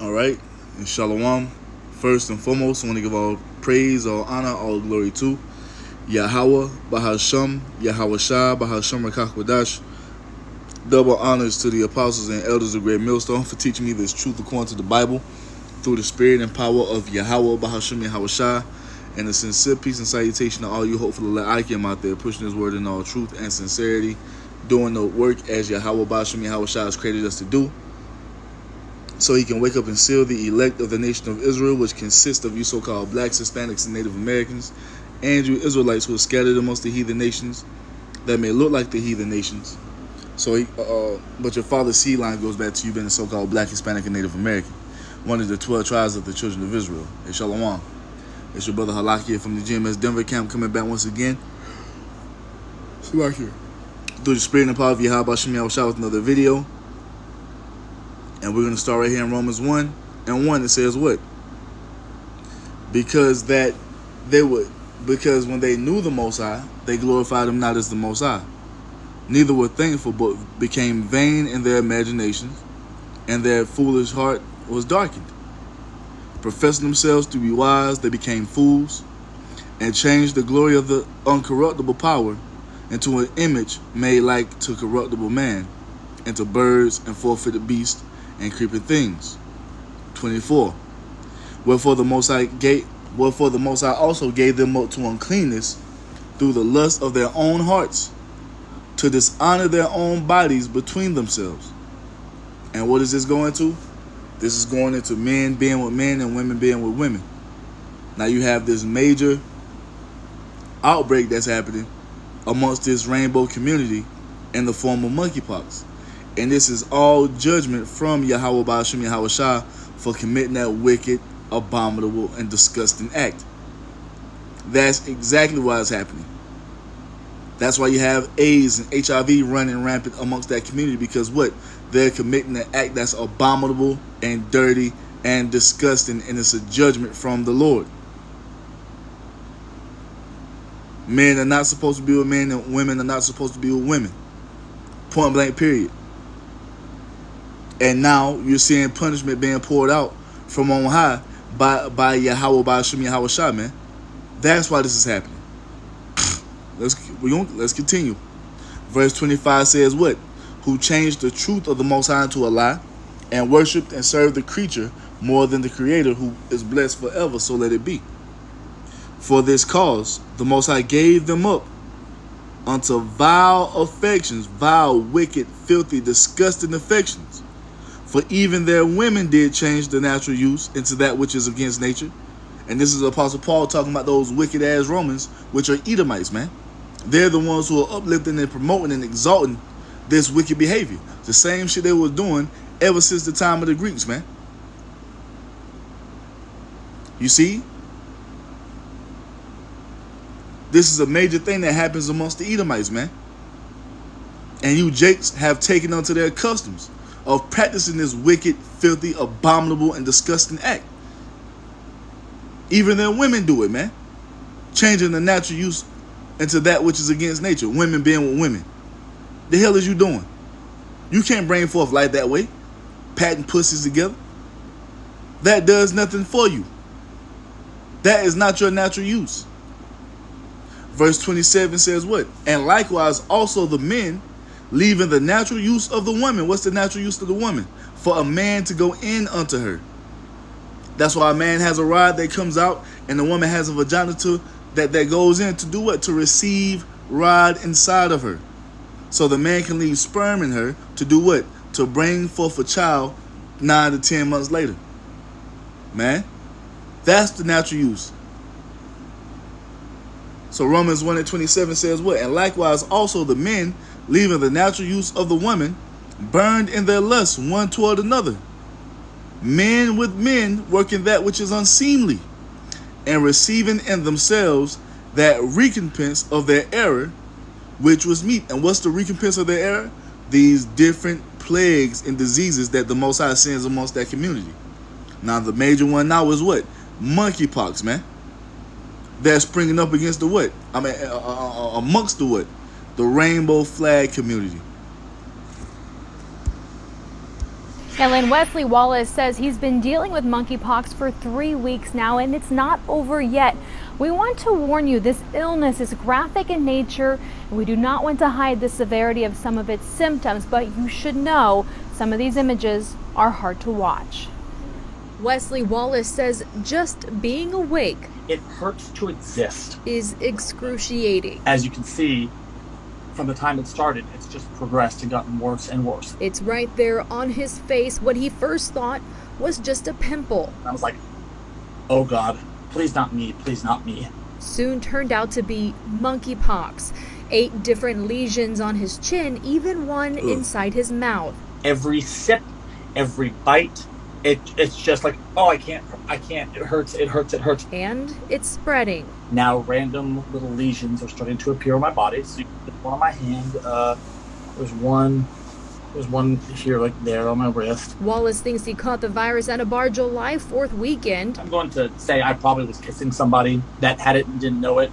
All right, and shalom. First and foremost, I want to give all praise, all honor, all glory to YAHAWAH, bahasham, Yahawashi, bahasham, qadash. Double honors to the apostles and elders of Great Millstone for teaching me this truth according to the Bible through the spirit and power of YAHAWAH, bahasham, Yahawashi, and a sincere peace and salutation to all you hopeful A'akim out there pushing His word in all truth and sincerity, doing the work as YAHAWAH, bahasham, Yahawashi has created us to do, so He can wake up and seal the elect of the nation of Israel, which consists of you so-called blacks, Hispanics, and Native Americans, and you Israelites who are scattered amongst the heathen nations that may look like the heathen nations. So, but your father's seed line goes back to you being a so-called black, Hispanic, and Native American, one of the 12 tribes of the children of Israel. Hey, shalom. It's your brother Halaki from the GMS Denver camp coming back once again. Through the spirit and power of Yahweh with another video. And we're going to start right here in Romans 1 and 1. It says what? Because when they knew the Most High, they glorified Him not as the Most High. Neither were thankful, but became vain in their imaginations, and their foolish heart was darkened. Professing themselves to be wise, they became fools, and changed the glory of the uncorruptible power into an image made like to corruptible man, and to birds and four-footed beasts, and creeping things. 24. Wherefore the Most High also gave them up to uncleanness through the lust of their own hearts, to dishonor their own bodies between themselves. And what is this going to? This is going into men being with men and women being with women. Now you have this major outbreak that's happening amongst this rainbow community in the form of monkeypox. And this is all judgment from YAHAWAH, bahasham, Yahawashi for committing that wicked, abominable, and disgusting act. That's exactly why it's happening. That's why you have AIDS and HIV running rampant amongst that community, because what? They're committing an act that's abominable and dirty and disgusting, and it's a judgment from the Lord. Men are not supposed to be with men, and women are not supposed to be with women. Point blank, period. And now you're seeing punishment being poured out from on high by YAHAWAH, bahasham, Yahawashi, man. That's why this is happening. Let's continue. Verse 25 says what? Who changed the truth of the Most High into a lie, and worshipped and served the creature more than the Creator, who is blessed forever, so let it be. For this cause the Most High gave them up unto vile affections, vile, wicked, filthy, disgusting affections. For even their women did change the natural use into that which is against nature. And this is Apostle Paul talking about those wicked-ass Romans, which are Edomites, man. They're the ones who are uplifting and promoting and exalting this wicked behavior. The same shit they were doing ever since the time of the Greeks, man. You see? This is a major thing that happens amongst the Edomites, man. And you Jakes have taken unto their customs of practicing this wicked, filthy, abominable, and disgusting act. Even their women do it, man. Changing the natural use into that which is against nature. Women being with women. The hell is you doing? You can't bring forth life that way. Patting pussies together. That does nothing for you. That is not your natural use. Verse 27 says what? And likewise also the men, leaving the natural use of the woman. What's the natural use of the woman? For a man to go in unto her. That's why a man has a rod that comes out, and the woman has a vagina that goes in to do what? To receive rod inside of her. So the man can leave sperm in her to do what? To bring forth a child 9 to 10 months later. Man, that's the natural use. So Romans 1 and 27 says what? And likewise also the men, leaving the natural use of the woman, burned in their lust one toward another. Men with men working that which is unseemly, and receiving in themselves that recompense of their error, which was meat. And what's the recompense of their error? These different plagues and diseases that the Most High sends amongst that community. Now the major one now is what? Monkeypox, man. That's springing up against the what? Amongst the what? The rainbow flag community. And Lynn, Wesley Wallace says he's been dealing with monkeypox for 3 weeks now, and it's not over yet. We want to warn you, this illness is graphic in nature, and we do not want to hide the severity of some of its symptoms, but you should know some of these images are hard to watch. Wesley Wallace says just being awake, it hurts to exist, is excruciating. As you can see, from the time it started, it's just progressed and gotten worse and worse. It's right there on his face. What he first thought was just a pimple. I was like, oh God, please not me, please not me. Soon turned out to be monkeypox. 8 different lesions on his chin, even one inside his mouth. Every sip, every bite, it's just like, oh, I can't, it hurts. And it's spreading. Now random little lesions are starting to appear on my body. So you can put one on my hand, there's one here, like there on my wrist. Wallace thinks he caught the virus at a bar July 4th weekend. I'm going to say I probably was kissing somebody that had it and didn't know it,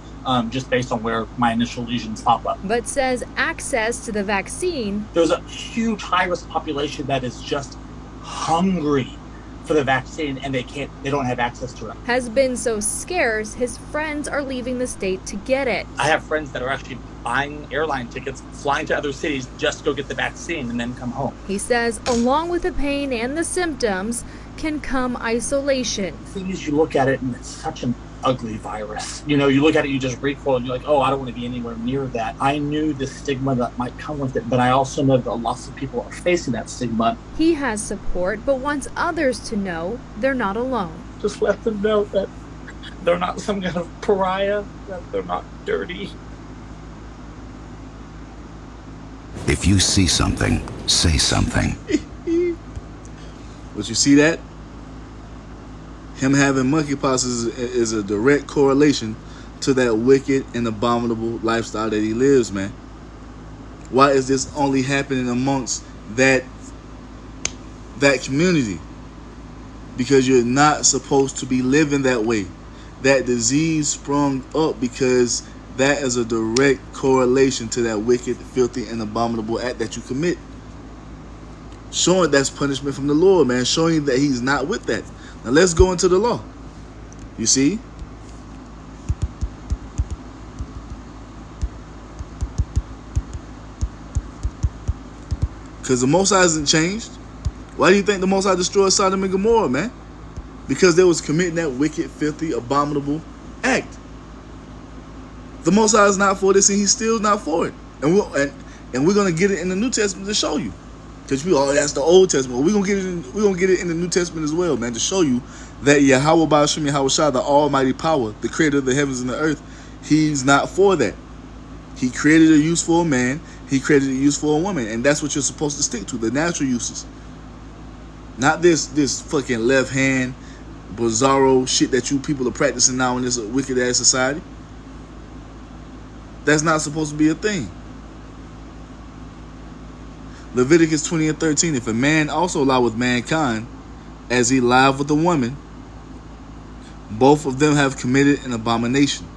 just based on where my initial lesions pop up. But says access to the vaccine. There's a huge high-risk population that is just hungry for the vaccine, and they don't have access to it. Has been so scarce, his friends are leaving the state to get it. I have friends that are actually buying airline tickets, flying to other cities just to go get the vaccine and then come home. He says along with the pain and the symptoms can come isolation. The thing is, you look at it and it's such an ugly virus. You know, you look at it, you just recoil and you're like, oh, I don't want to be anywhere near that. I knew the stigma that might come with it, but I also know that lots of people are facing that stigma. He has support, but wants others to know they're not alone. Just let them know that they're not some kind of pariah, that they're not dirty. If you see something, say something. But you see that? Him having monkeypox is a direct correlation to that wicked and abominable lifestyle that he lives, man. Why is this only happening amongst that community? Because you're not supposed to be living that way. That disease sprung up because that is a direct correlation to that wicked, filthy, and abominable act that you commit. Showing that's punishment from the Lord, man. Showing that he's not with that. Now let's go into the law. You see? Because the Most High hasn't changed. Why do you think the Most High destroyed Sodom and Gomorrah, man? Because they was committing that wicked, filthy, abominable act. The Most High is not for this, and he's still not for it. And we're gonna get it in the New Testament to show you. Because that's the Old Testament. We're gonna get it in the New Testament as well, man, to show you that YAHAWAH, bahasham, Yahawashi, the Almighty Power, the Creator of the heavens and the earth, he's not for that. He created a use for a man. He created a use for a woman, and that's what you're supposed to stick to, the natural uses. Not this fucking left hand bizarro shit that you people are practicing now in this wicked ass society. That's not supposed to be a thing. Leviticus 20:13, if a man also lie with mankind, as he lied with a woman, both of them have committed an abomination.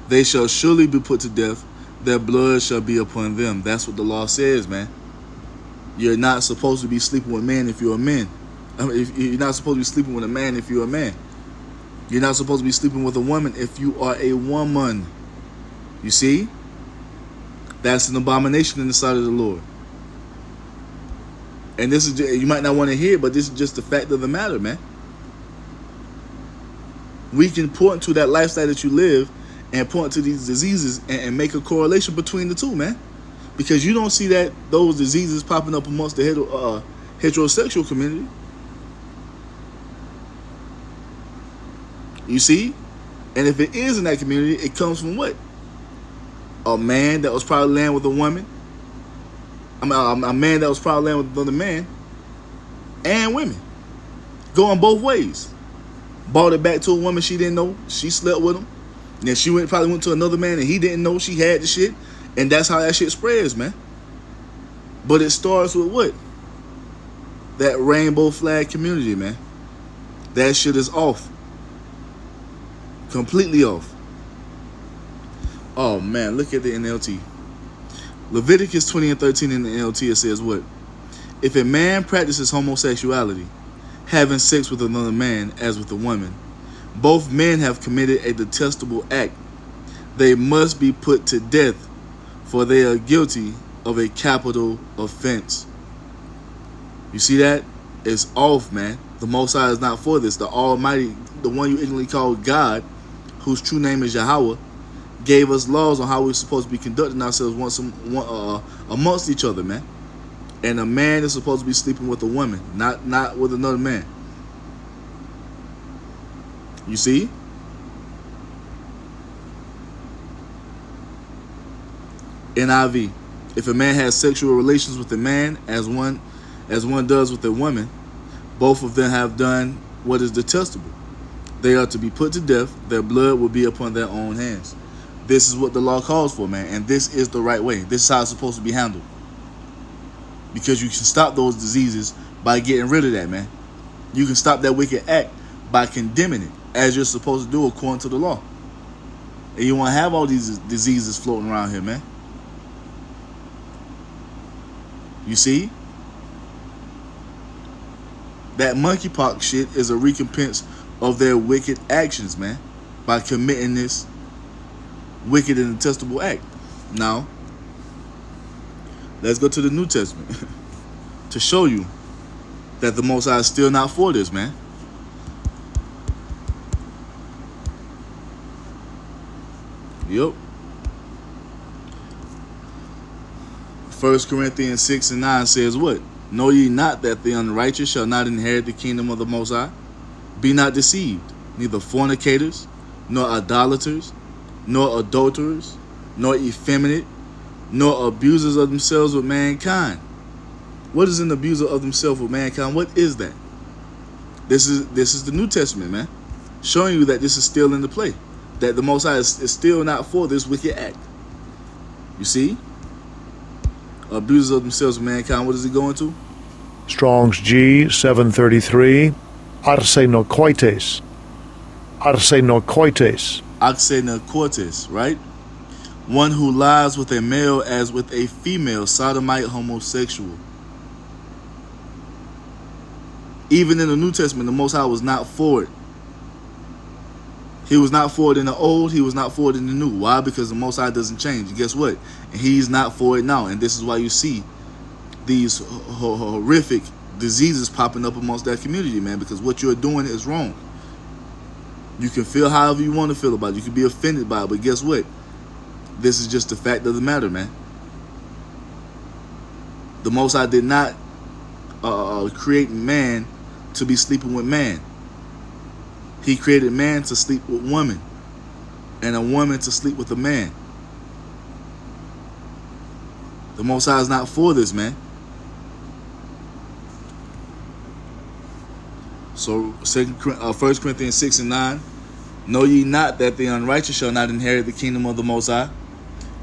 They shall surely be put to death. Their blood shall be upon them. That's what the law says, man. You're not supposed to be sleeping with men if you're a man. You're not supposed to be sleeping with a man if you're a man. You're not supposed to be sleeping with a woman if you are a woman. You see? That's an abomination in the sight of the Lord. And this is, you might not want to hear it, but this is just the fact of the matter, man. We can point to that lifestyle that you live and point to these diseases and make a correlation between the two, man. Because you don't see those diseases popping up amongst the heterosexual community. You see? And if it is in that community, it comes from what? A man that was probably laying with a woman. A man that was probably laying with another man. And women. Going both ways. Brought it back to a woman she didn't know. She slept with him. And then she probably went to another man and he didn't know she had the shit. And that's how that shit spreads, man. But it starts with what? That rainbow flag community, man. That shit is off. Completely off. Oh, man, look at the NLT. Leviticus 20:13 in the NLT, it says what? If a man practices homosexuality, having sex with another man as with a woman, both men have committed a detestable act. They must be put to death, for they are guilty of a capital offense. You see that? It's off, man. The Most High is not for this. The Almighty, the one you ignorantly call God, whose true name is YAHAWAH, gave us laws on how we're supposed to be conducting ourselves amongst each other, man. And a man is supposed to be sleeping with a woman, not with another man. You see? NIV. If a man has sexual relations with a man as one does with a woman, both of them have done what is detestable. They are to be put to death. Their blood will be upon their own hands. This is what the law calls for, man. And this is the right way. This is how it's supposed to be handled. Because you can stop those diseases by getting rid of that, man. You can stop that wicked act by condemning it, as you're supposed to do according to the law. And you won't have all these diseases floating around here, man. You see? That MonkeyPox shit is a recompense of their wicked actions, man, by committing this wicked and detestable act. Now, let's go to the New Testament to show you that the Most High is still not for this, man. Yep. 1 Corinthians 6 and 9 says what? Know ye not that the unrighteous shall not inherit the kingdom of the Most High? Be not deceived, neither fornicators, nor idolaters, nor adulterers, nor effeminate, nor abusers of themselves with mankind. What is an abuser of themselves with mankind? What is that? This is the New Testament, man, showing you that this is still in the play, that the Most High is still not for this wicked act. You see? Abusers of themselves with mankind. What is he going to? Strong's G 733. Arsenokoites. Arsenokoites. Arsenokoites, right? One who lies with a male as with a female, sodomite, homosexual. Even in the New Testament, the Most High was not for it. He was not for it in the old. He was not for it in the new. Why? Because the Most High doesn't change. And guess what? He's not for it now. And this is why you see these horrific diseases popping up amongst that community, man. Because what you're doing is wrong. You can feel however you want to feel about it. You can be offended by it. But guess what? This is just the fact of the matter, man. The Most High did not create man to be sleeping with man. He created man to sleep with woman, and a woman to sleep with a man. The Most High is not for this, man. So 1 Corinthians 6 and 9. Know ye not that the unrighteous shall not inherit the kingdom of the Most High?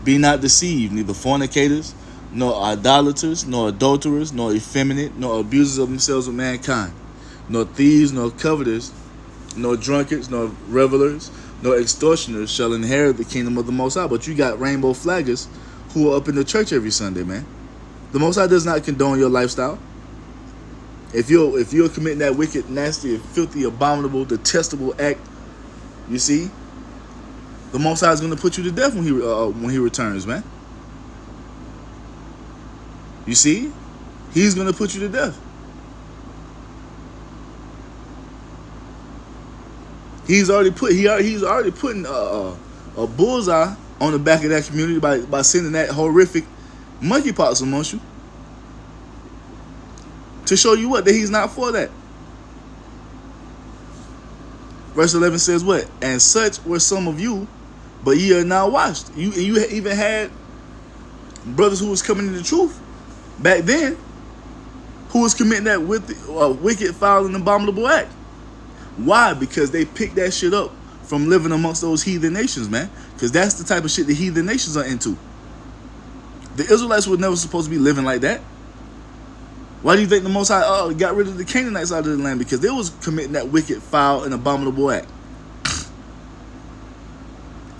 Be not deceived, neither fornicators, nor idolaters, nor adulterers, nor effeminate, nor abusers of themselves with mankind, nor thieves, nor covetous, nor drunkards, nor revelers, nor extortioners shall inherit the kingdom of the Most High. But you got rainbow flaggers who are up in the church every Sunday, man. The Most High does not condone your lifestyle. If you're committing that wicked, nasty, filthy, abominable, detestable act, you see, the Most High is going to put you to death when he returns, man. You see, he's going to put you to death. He's already putting a bullseye on the back of that community by sending that horrific monkeypox amongst you to show you what, that he's not for that. Verse 11 says what? And such were some of you, but ye are now washed. You even had brothers who was coming in the truth back then, who was committing that wicked, foul, and abominable act. Why? Because they picked that shit up from living amongst those heathen nations, man. Because that's the type of shit the heathen nations are into. The Israelites were never supposed to be living like that. Why do you think the Most High got rid of the Canaanites out of the land? Because they was committing that wicked, foul, and abominable act.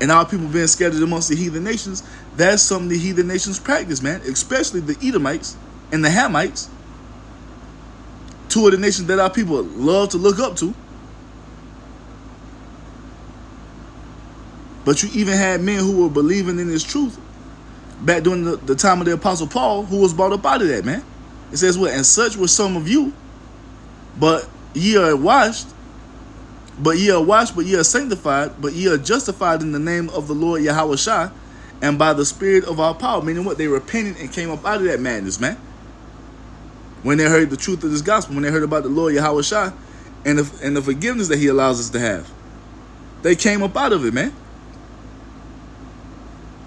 And our people being scattered amongst the heathen nations, that's something the heathen nations practice, man. Especially the Edomites and the Hamites. two of the nations that our people love to look up to. But you even had men who were believing in this truth back during the time of the Apostle Paul, who was brought up out of that, man. It says what? And such were some of you, but ye are washed, but ye are sanctified, but ye are justified in the name of the Lord Yahawashi, and by the Spirit of our power. Meaning what? They repented and came up out of that madness, man. When they heard the truth of this gospel, when they heard about the Lord Yahawashi and the forgiveness that he allows us to have, they came up out of it, man.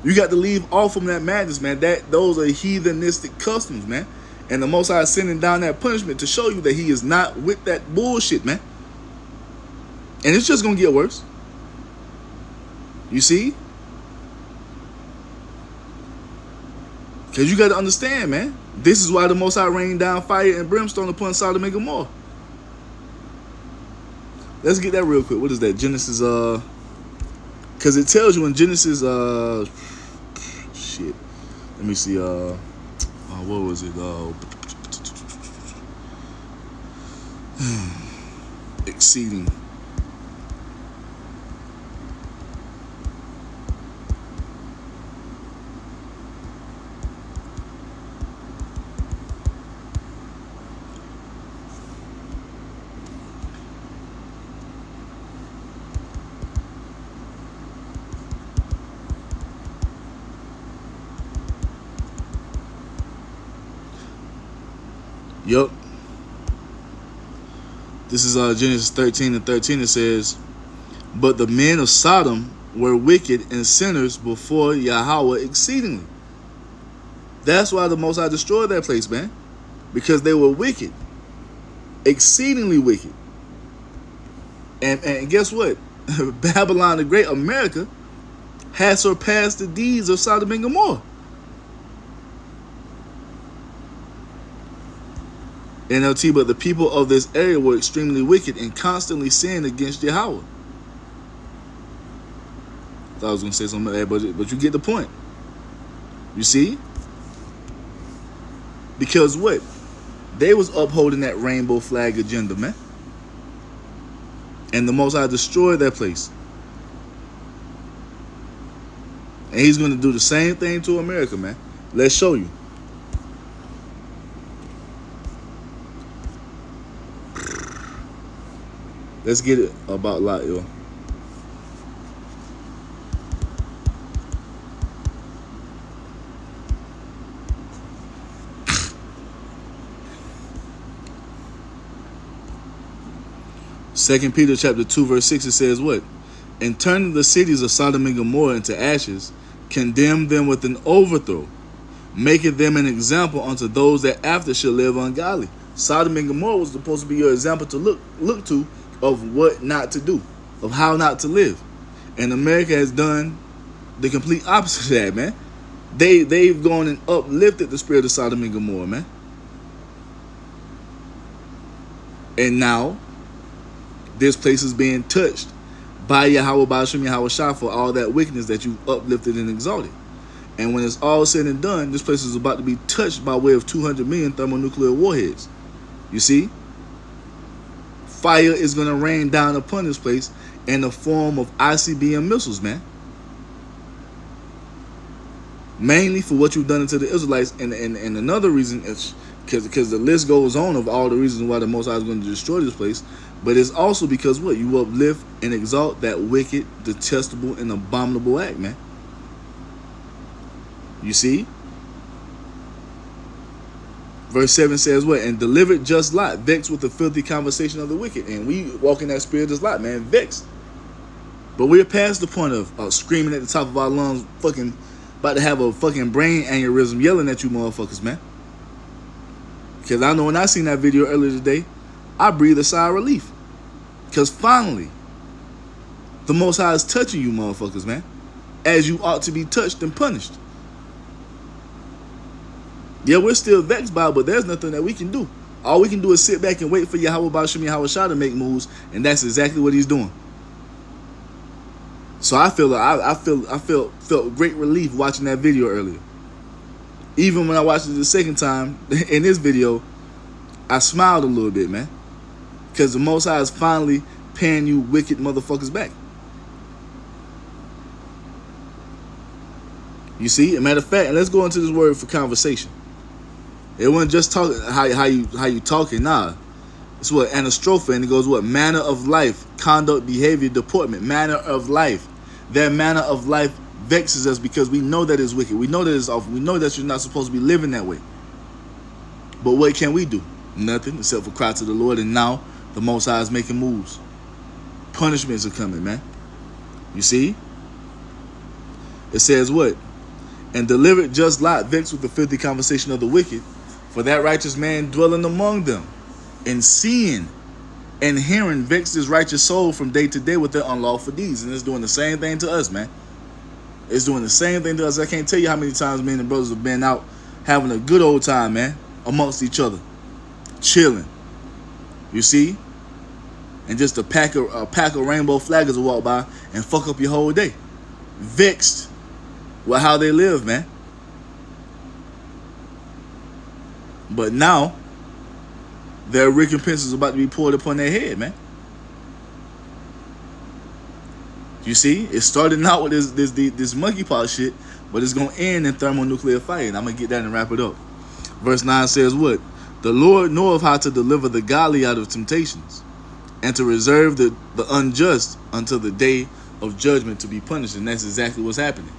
You got to leave off from that madness, man. Those are heathenistic customs, man. And the Most High is sending down that punishment to show you that he is not with that bullshit, man. And it's just going to get worse. You see? Because you got to understand, man. This is why the Most High rained down fire and brimstone upon Sodom and Gomorrah. Let's get that real quick. What is that? Genesis, because it tells you in Genesis, shit. Let me see, what was it? Exceeding. Yup. This is Genesis 13:13. It says, but the men of Sodom were wicked and sinners before YAHAWAH exceedingly. That's why the Most High destroyed that place, man. Because they were wicked. Exceedingly wicked. And guess what? Babylon the Great, America, has surpassed the deeds of Sodom and Gomorrah. NLT, but the people of this area were extremely wicked and constantly sinned against Yahweh. Thought I was going to say something like that, but you get the point. You see? Because what? They was upholding that rainbow flag agenda, man. And the Most High destroyed that place. And he's going to do the same thing to America, man. Let's show you. Let's get it about Lot, yo. Second Peter chapter 2 verse 6, it says what? And turning the cities of Sodom and Gomorrah into ashes, condemn them with an overthrow, making them an example unto those that after shall live ungodly. Sodom and Gomorrah was supposed to be your example to look to of what not to do, of how not to live. And America has done the complete opposite of that, man. They've gone and uplifted the spirit of Sodom and Gomorrah, man. And now this place is being touched by Yahweh, bahasham, Yahawashi for all that wickedness that you uplifted and exalted. And when it's all said and done, this place is about to be touched by way of 200 million thermonuclear warheads. You see? Fire is going to rain down upon this place in the form of ICBM missiles, man. Mainly for what you've done to the Israelites. And another reason is because the list goes on of all the reasons why the Most High is going to destroy this place. But it's also because what? You uplift and exalt that wicked, detestable, and abominable act, man. You see? Verse 7 says what? And delivered just Lot, vexed with the filthy conversation of the wicked. And we walk in that spirit just Lot, man, vexed. But we're past the point of screaming at the top of our lungs, fucking about to have a fucking brain aneurysm yelling at you motherfuckers, man. Because I know when I seen that video earlier today, I breathed a sigh of relief. Because finally, the Most High is touching you motherfuckers, man. As you ought to be touched and punished. Yeah, we're still vexed by it, but there's nothing that we can do. All we can do is sit back and wait for Yahweh, bahasham, Yahawashi to make moves, and that's exactly what he's doing. So I felt great relief watching that video earlier. Even when I watched it the second time in this video, I smiled a little bit, man. Because the Most High is finally paying you wicked motherfuckers back. You see? As a matter of fact, and let's go into this word for conversation. It wasn't just talking how you talking, nah. It's what anastrophe, and it goes what? Manner of life, conduct, behavior, deportment, manner of life. Their manner of life vexes us because we know that it's wicked. We know that it's awful. We know that you're not supposed to be living that way. But what can we do? Nothing except for cry to the Lord, and now the Most High is making moves. Punishments are coming, man. You see? It says what? And delivered just Lot vexed with the filthy conversation of the wicked, for that righteous man dwelling among them, and seeing and hearing vexed his righteous soul from day to day with their unlawful deeds. And it's doing the same thing to us, man. It's doing the same thing to us. I can't tell you how many times me and the brothers have been out having a good old time, man, amongst each other, chilling. You see? And just a pack of rainbow flaggers will walk by and fuck up your whole day. Vexed with how they live, man. But now, their recompense is about to be poured upon their head, man. You see, it started out with this monkeypox shit, but it's gonna end in thermonuclear fire, and I'm gonna get that and wrap it up. Verse 9 says what? The Lord knoweth how to deliver the godly out of temptations, and to reserve the unjust until the day of judgment to be punished, and that's exactly what's happening.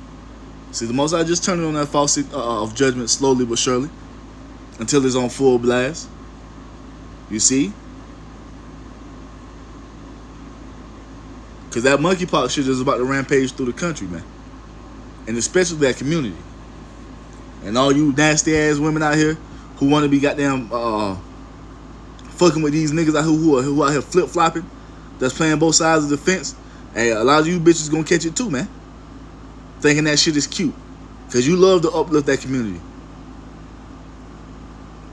See, the Most High just turning on that faucet of judgment slowly but surely until it's on full blast. You see? Because that monkeypox shit is about to rampage through the country, man. And especially that community. And all you nasty ass women out here who want to be goddamn fucking with these niggas out here who out here flip flopping, that's playing both sides of the fence. Hey, a lot of you bitches gonna catch it too, man. Thinking that shit is cute. Because you love to uplift that community.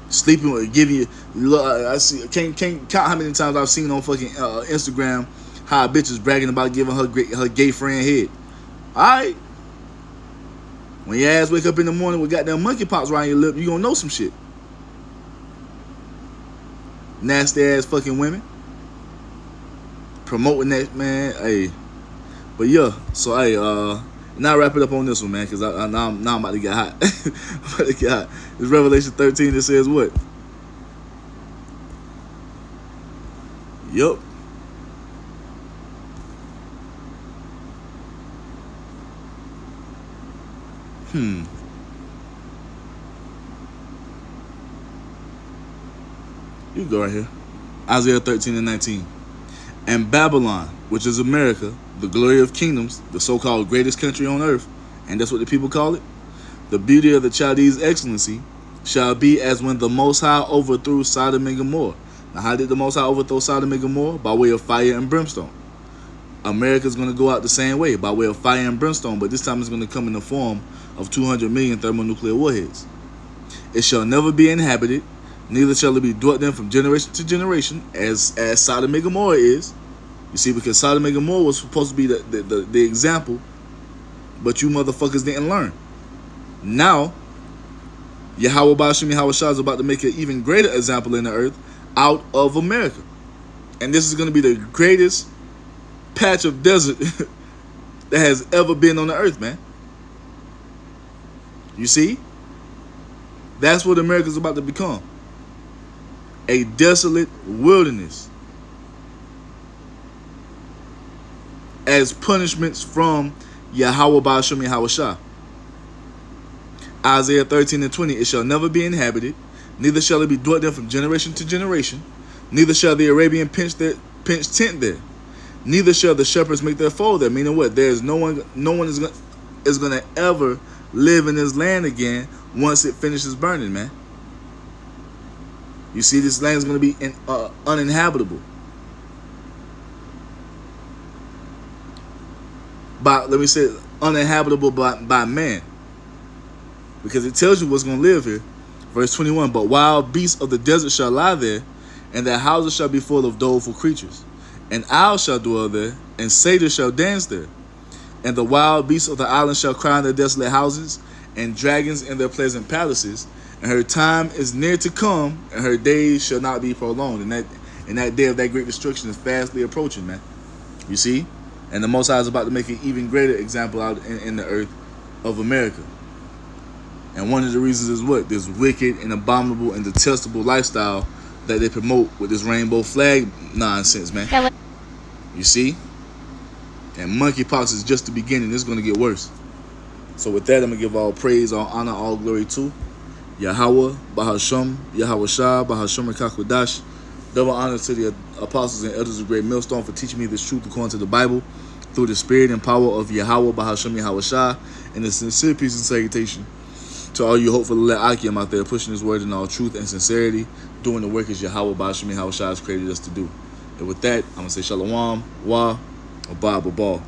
Sleeping with, giving you, I see, can't count how many times I've seen on fucking Instagram how a bitch is bragging about giving her gay friend head. Alright. When your ass wake up in the morning with goddamn monkeypox around your lip, you gonna know some shit. Nasty ass fucking women. Promoting that, man. Hey. But yeah, so hey, now wrap it up on this one, man, because now I'm about to get hot. I'm about to get hot. It's Revelation 13 that says what? Yup. You can go right here. Isaiah 13 and 19. And Babylon, which is America, the glory of kingdoms, the so-called greatest country on earth, and that's what the people call it, the beauty of the Chaldees' excellency, shall be as when the Most High overthrew Sodom and Gomorrah. Now, how did the Most High overthrow Sodom and Gomorrah? By way of fire and brimstone. America's going to go out the same way, by way of fire and brimstone, but this time it's going to come in the form of 200 million thermonuclear warheads. It shall never be inhabited, neither shall it be dwelt in from generation to generation, as Sodom and Gomorrah is. You see, because Sodom and Gomorrah was supposed to be the example, but you motherfuckers didn't learn. Now, YAHAWAH, bahasham, Yahawashi is about to make an even greater example in the earth out of America. And this is going to be the greatest patch of desert that has ever been on the earth, man. You see? That's what America's about to become. A desolate wilderness. As punishments from YAHAWAH, bahasham, Yahawashi. Isaiah 13 and 20. It shall never be inhabited, neither shall it be dwelt in from generation to generation, neither shall the Arabian pitch tent there, neither shall the shepherds make their fold there. Meaning what? There is no one is gonna ever live in this land again once it finishes burning, man. You see, this land is gonna be uninhabitable. Let me say uninhabitable by man. Because it tells you what's going to live here. Verse 21, but wild beasts of the desert shall lie there, and their houses shall be full of doleful creatures. And owls shall dwell there, and satyrs shall dance there. And the wild beasts of the island shall cry in their desolate houses, and dragons in their pleasant palaces. And her time is near to come, and her days shall not be prolonged. And that day of that great destruction is fastly approaching, man. You see? And the Most High is about to make an even greater example out in the earth of America. And one of the reasons is what? This wicked and abominable and detestable lifestyle that they promote with this rainbow flag nonsense, man. You see? And monkeypox is just the beginning. It's going to get worse. So with that, I'm going to give all praise, all honor, all glory to YAHAWAH, bahasham, Yahawashi, bahasham and qadash. Double honor to the apostles and elders of Great Millstone for teaching me this truth according to the Bible through the spirit and power of YAHAWAH, bahasham, Yahawashi, and the sincere peace and salutation to all you hopeful Akim out there pushing his word in all truth and sincerity, doing the work as YAHAWAH, bahasham, Yahawashi has created us to do. And with that, I'm going to say shalom, wa, or ba, ba, ba.